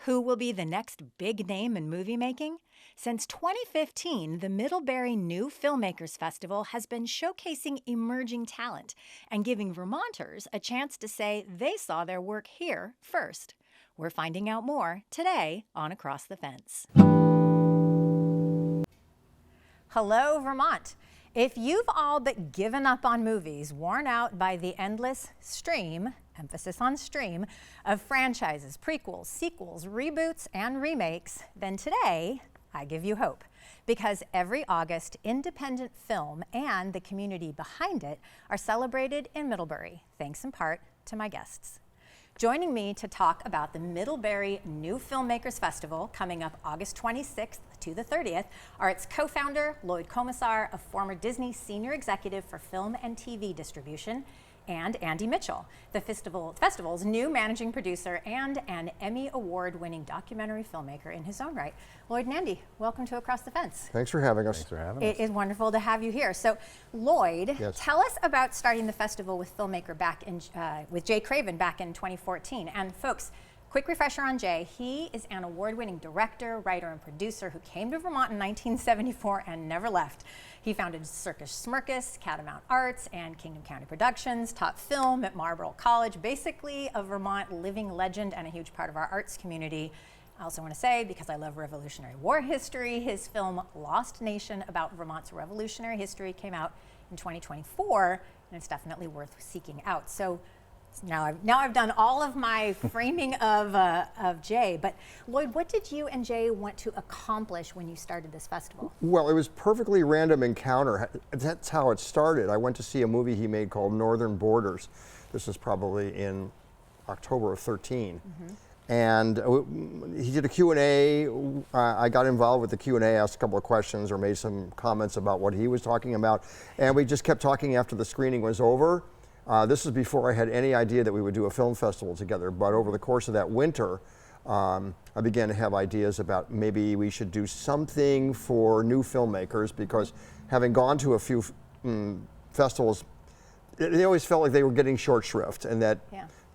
Who will be the next big name in movie making? Since 2015, the Middlebury New Filmmakers Festival has been showcasing emerging talent and giving Vermonters a chance to say they saw their work here first. We're finding out more today on Across the Fence. Hello, Vermont. If you've all but given up on movies, worn out by the endless stream, emphasis on stream, of franchises, prequels, sequels, reboots, and remakes, then today I give you hope. Because every August, independent film and the community behind it are celebrated in Middlebury, thanks in part to my guests. Joining me to talk about the Middlebury New Filmmakers Festival coming up August 26th to the 30th are its co-founder, Lloyd Commissar, a former Disney senior executive for film and TV distribution, and Andy Mitchell, the festival's new managing producer and an Emmy Award-winning documentary filmmaker in his own right. Lloyd and Andy, welcome to Across the Fence. Thanks for having us. Thanks for having us. It is wonderful to have you here. So, Lloyd, Yes. Tell us about starting the festival with filmmaker with Jay Craven back in 2014. And folks, quick refresher on Jay. He is an award-winning director, writer, and producer who came to Vermont in 1974 and never left. He founded Circus Smirkus, Catamount Arts, and Kingdom County Productions, taught film at Marlborough College, basically a Vermont living legend and a huge part of our arts community. I also want to say, because I love Revolutionary War history, his film Lost Nation about Vermont's revolutionary history came out in 2024, and it's definitely worth seeking out. So now I've done all of my framing of Jay, but Lloyd, what did you and Jay want to accomplish when you started this festival? Well, it was perfectly random encounter. That's how it started. I went to see a movie he made called Northern Borders. This was probably in October of 13. And he did a Q&A. I got involved with the Q&A, asked a couple of questions or made some comments about what he was talking about. And we just kept talking after the screening was over. This was before I had any idea that we would do a film festival together, but over the course of that winter, I began to have ideas about maybe we should do something for new filmmakers, because having gone to a few festivals, they always felt like they were getting short shrift, and that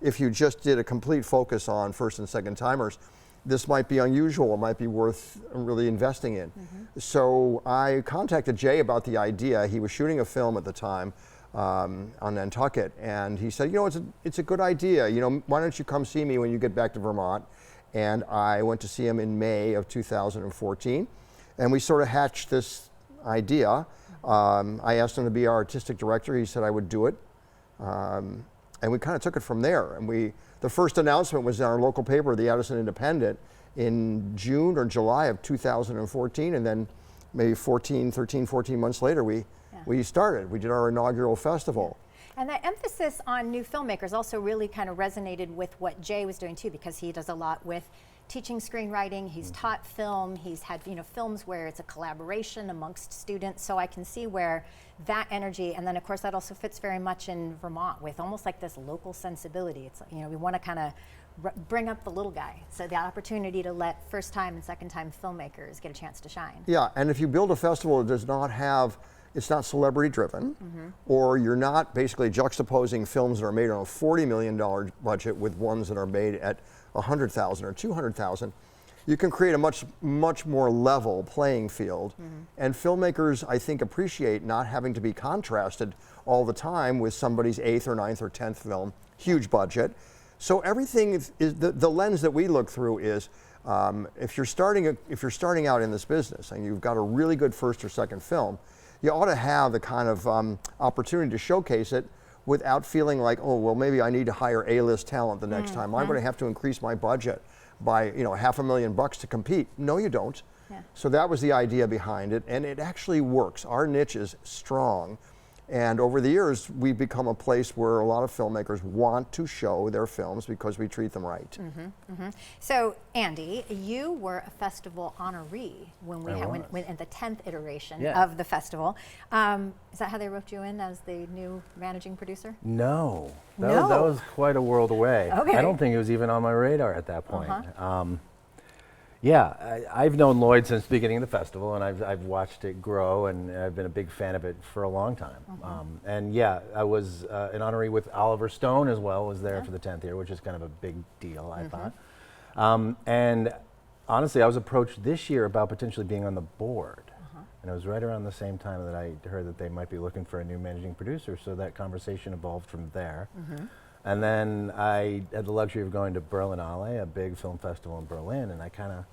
if you just did a complete focus on first and second timers, this might be unusual, it might be worth really investing in. So I contacted Jay about the idea. He was shooting a film at the time on Nantucket, and he said, you know, it's a good idea. You know, why don't you come see me when you get back to Vermont? And I went to see him in May of 2014, and we sort of hatched this idea. I asked him to be our artistic director. He said I would do it, and we kind of took it from there. And the first announcement was in our local paper, the Addison Independent, in June or July of 2014, and then maybe 13, 14 months later, we started. We did our inaugural festival. And that emphasis on new filmmakers also really kind of resonated with what Jay was doing too, because he does a lot with teaching screenwriting. He's taught film. He's had films where it's a collaboration amongst students. So I can see where that energy, and then of course that also fits very much in Vermont with almost like this local sensibility. It's we want to kind of bring up the little guy. So the opportunity to let first time and second time filmmakers get a chance to shine. Yeah, and if you build a festival that does not have, it's not celebrity driven, or you're not basically juxtaposing films that are made on a $40 million budget with ones that are made at $100,000 or $200,000, you can create a much more level playing field. And filmmakers, I think, appreciate not having to be contrasted all the time with somebody's 8th or 9th or 10th film, huge budget. So everything is the lens that we look through is, if you're starting out in this business and you've got a really good first or second film, you ought to have the kind of opportunity to showcase it without feeling like, oh, well, maybe I need to hire A-list talent the next time. I'm going to have to increase my budget by $500,000 to compete. No, you don't. So that was the idea behind it, and it actually works. Our niche is strong. And over the years, we've become a place where a lot of filmmakers want to show their films because we treat them right. So, Andy, you were a festival honoree when we in the 10th iteration of the festival. Is that how they roped you in as the new managing producer? No. That was quite a world away. Okay. I don't think it was even on my radar at that point. Yeah, I've known Lloyd since the beginning of the festival, and I've watched it grow, and I've been a big fan of it for a long time. And yeah, I was an honoree with Oliver Stone as well, was there for the 10th year, which is kind of a big deal, I thought. And honestly, I was approached this year about potentially being on the board. And it was right around the same time that I heard that they might be looking for a new managing producer, so that conversation evolved from there. And then I had the luxury of going to Berlinale, a big film festival in Berlin, and I kind of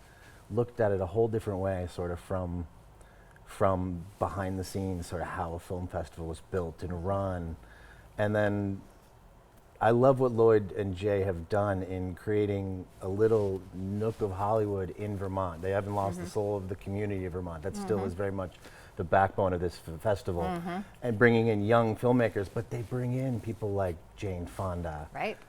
looked at it a whole different way, sort of from behind the scenes, sort of how a film festival was built and run. And then I love what Lloyd and Jay have done in creating a little nook of Hollywood in Vermont. They haven't lost the soul of the community of Vermont. That still is very much the backbone of this festival. And bringing in young filmmakers, but they bring in people like Jane Fonda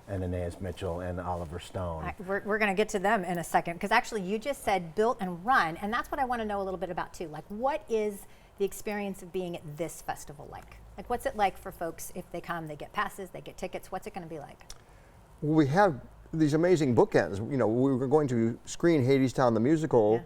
and Anais Mitchell and Oliver Stone. We're going to get to them in a second, because actually you just said built and run, and that's what I want to know a little bit about too. Like, what is the experience of being at this festival like? Like, what's it like for folks if they come, they get passes, they get tickets? What's it going to be like? Well, we have these amazing bookends. You know, we were going to screen Hadestown the musical,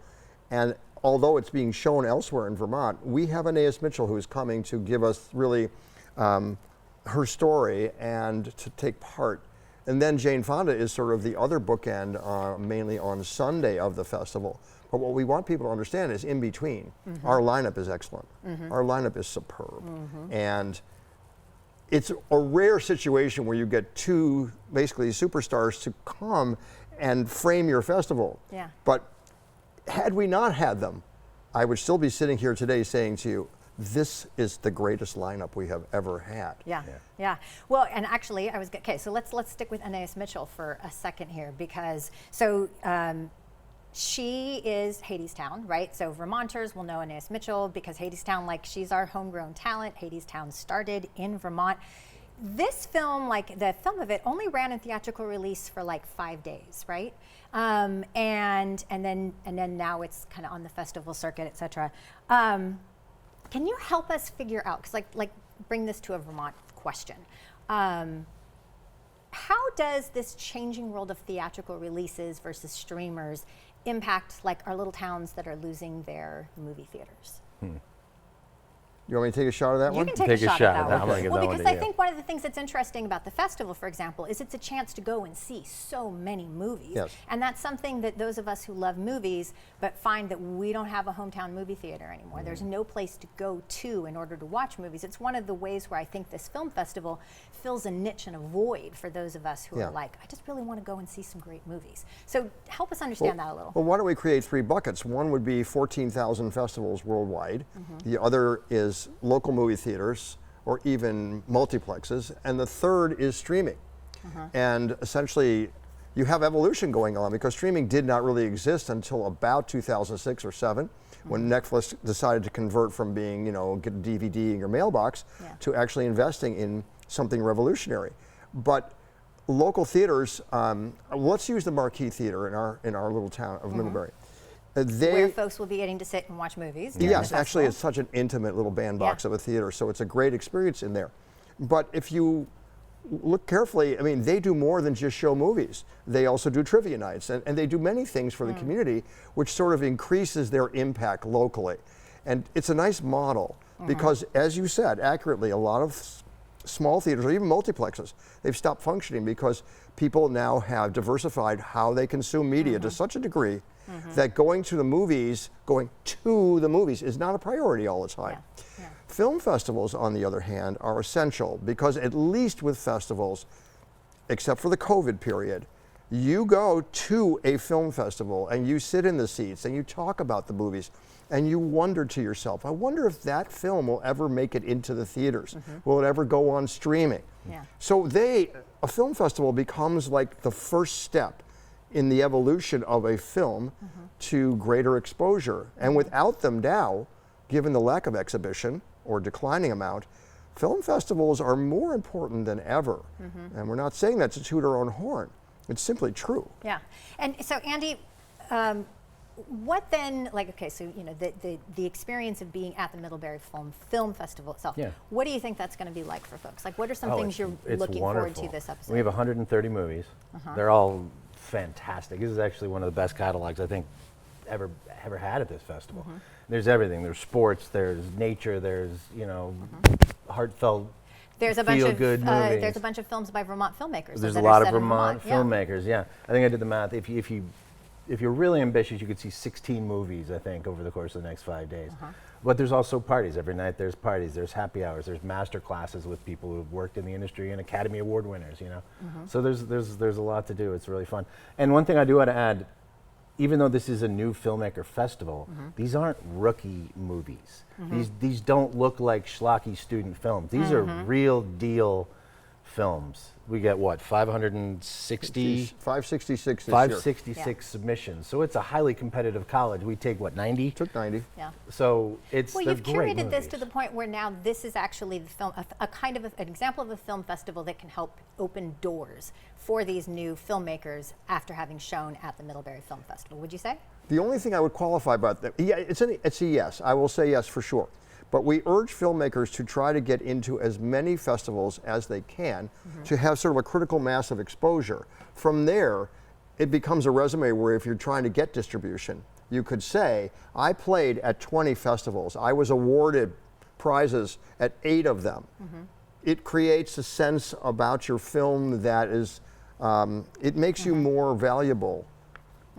and although it's being shown elsewhere in Vermont, we have Anais Mitchell who is coming to give us really her story and to take part. And then Jane Fonda is sort of the other bookend, mainly on Sunday of the festival. But what we want people to understand is in between, our lineup is excellent. Our lineup is superb. And it's a rare situation where you get two basically superstars to come and frame your festival. But had we not had them, I would still be sitting here today saying to you, this is the greatest lineup we have ever had. Yeah. Well, and actually, so let's stick with Anais Mitchell for a second here, because she is Hadestown, right? So Vermonters will know Anais Mitchell because Hadestown, like, she's our homegrown talent. Hadestown started in Vermont. This film, like the film of it, only ran in theatrical release for like 5 days, right? And then now it's kind of on the festival circuit, et cetera. Can you help us figure out, because like bring this to a Vermont question. How does this changing world of theatrical releases versus streamers impact like our little towns that are losing their movie theaters? You want me to take a shot of that one? You can take a shot at that one. I'm Well, that because one I think one of the things that's interesting about the festival, for example, is it's a chance to go and see so many movies. And that's something that those of us who love movies but find that we don't have a hometown movie theater anymore. There's no place to go to in order to watch movies. It's one of the ways where I think this film festival fills a niche and a void for those of us who are like, I just really want to go and see some great movies. So help us understand that a little. Well, why don't we create three buckets? One would be 14,000 festivals worldwide. The other is local movie theaters or even multiplexes. And the third is streaming. And essentially, you have evolution going on because streaming did not really exist until about 2006 or 7, when Netflix decided to convert from being, you know, get a DVD in your mailbox to actually investing in something revolutionary. But local theaters, let's use the Marquee Theater in our little town of Middlebury. Where folks will be getting to sit and watch movies. Yes, actually it's such an intimate little bandbox of a theater, so it's a great experience in there. But if you look carefully, I mean, they do more than just show movies. They also do trivia nights, and they do many things for the community, which sort of increases their impact locally. And it's a nice model because, as you said accurately, a lot of small theaters or even multiplexes, they've stopped functioning because people now have diversified how they consume media to such a degree that going to the movies is not a priority all the time. Film festivals, on the other hand, are essential because at least with festivals, except for the COVID period, you go to a film festival and you sit in the seats and you talk about the movies and you wonder to yourself, I wonder if that film will ever make it into the theaters. Will it ever go on streaming? So a film festival becomes like the first step in the evolution of a film to greater exposure. And without them now, given the lack of exhibition or declining amount, film festivals are more important than ever. And we're not saying that to toot our own horn. It's simply true. Yeah. And so, Andy, what then, like, okay, so, you know, the experience of being at the Middlebury Film Festival itself, what do you think that's going to be like for folks? Like, what are some things you're looking forward to this episode? We have 130 movies. They're all fantastic. This is actually one of the best catalogs I think ever had at this festival. There's everything. There's sports, there's nature, there's, you know, heartfelt, there's a bunch of good movies. There's a bunch of films by Vermont filmmakers. There's a lot of Vermont filmmakers. I think I did the math. If you if you're really ambitious, you could see 16 movies, I think, over the course of the next 5 days. But there's also parties. Every night there's parties, there's happy hours, there's master classes with people who've worked in the industry and Academy Award winners, you know. So there's a lot to do. It's really fun. And one thing I do want to add, even though this is a new filmmaker festival, these aren't rookie movies. These don't look like schlocky student films. These are real deal films. We get what, 566 566 this year. 566 submissions. So it's a highly competitive college. We take what, 90? Took 90. Yeah. So it's Well, they're you've great curated this movies. to the point where now this is actually the film, a kind of an example of a film festival that can help open doors for these new filmmakers after having shown at the Middlebury Film Festival. Would you say? The only thing I would qualify about that, yeah, it's a yes. I will say yes for sure. But we urge filmmakers to try to get into as many festivals as they can to have sort of a critical mass of exposure. From there, it becomes a resume where if you're trying to get distribution, you could say, I played at 20 festivals. I was awarded prizes at 8 of them. It creates a sense about your film that is, it makes you more valuable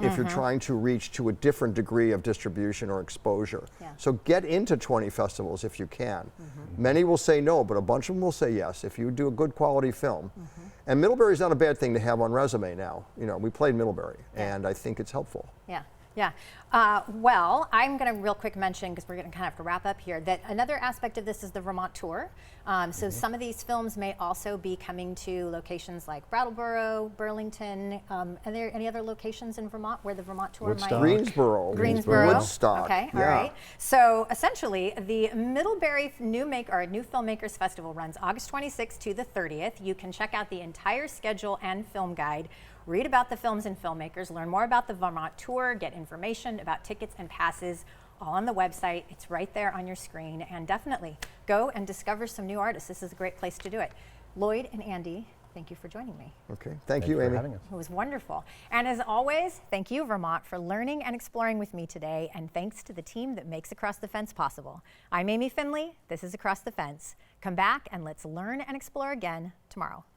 if you're trying to reach to a different degree of distribution or exposure. Yeah. So get into 20 festivals if you can. Many will say no, but a bunch of them will say yes if you do a good quality film. And Middlebury's not a bad thing to have on resume now. You know, we played Middlebury, and I think it's helpful. Yeah. Yeah. Well, I'm going to real quick mention, because we're going to kind of have to wrap up here, that another aspect of this is the Vermont tour. So some of these films may also be coming to locations like Brattleboro, Burlington. Are there any other locations in Vermont where the Vermont tour Woodstock. might? Greensboro. Woodstock. Okay, all yeah. right. So essentially, the Middlebury New Filmmakers Festival runs August 26th to the 30th. You can check out the entire schedule and film guide, read about the films and filmmakers, learn more about the Vermont tour, get information about tickets and passes, all on the website. It's right there on your screen. And definitely go and discover some new artists. This is a great place to do it. Lloyd and Andy, thank you for joining me. Okay, thank you, for Amy. having us. It was wonderful. And as always, thank you, Vermont, for learning and exploring with me today. And thanks to the team that makes Across the Fence possible. I'm Amy Finley. This is Across the Fence. Come back and let's learn and explore again tomorrow.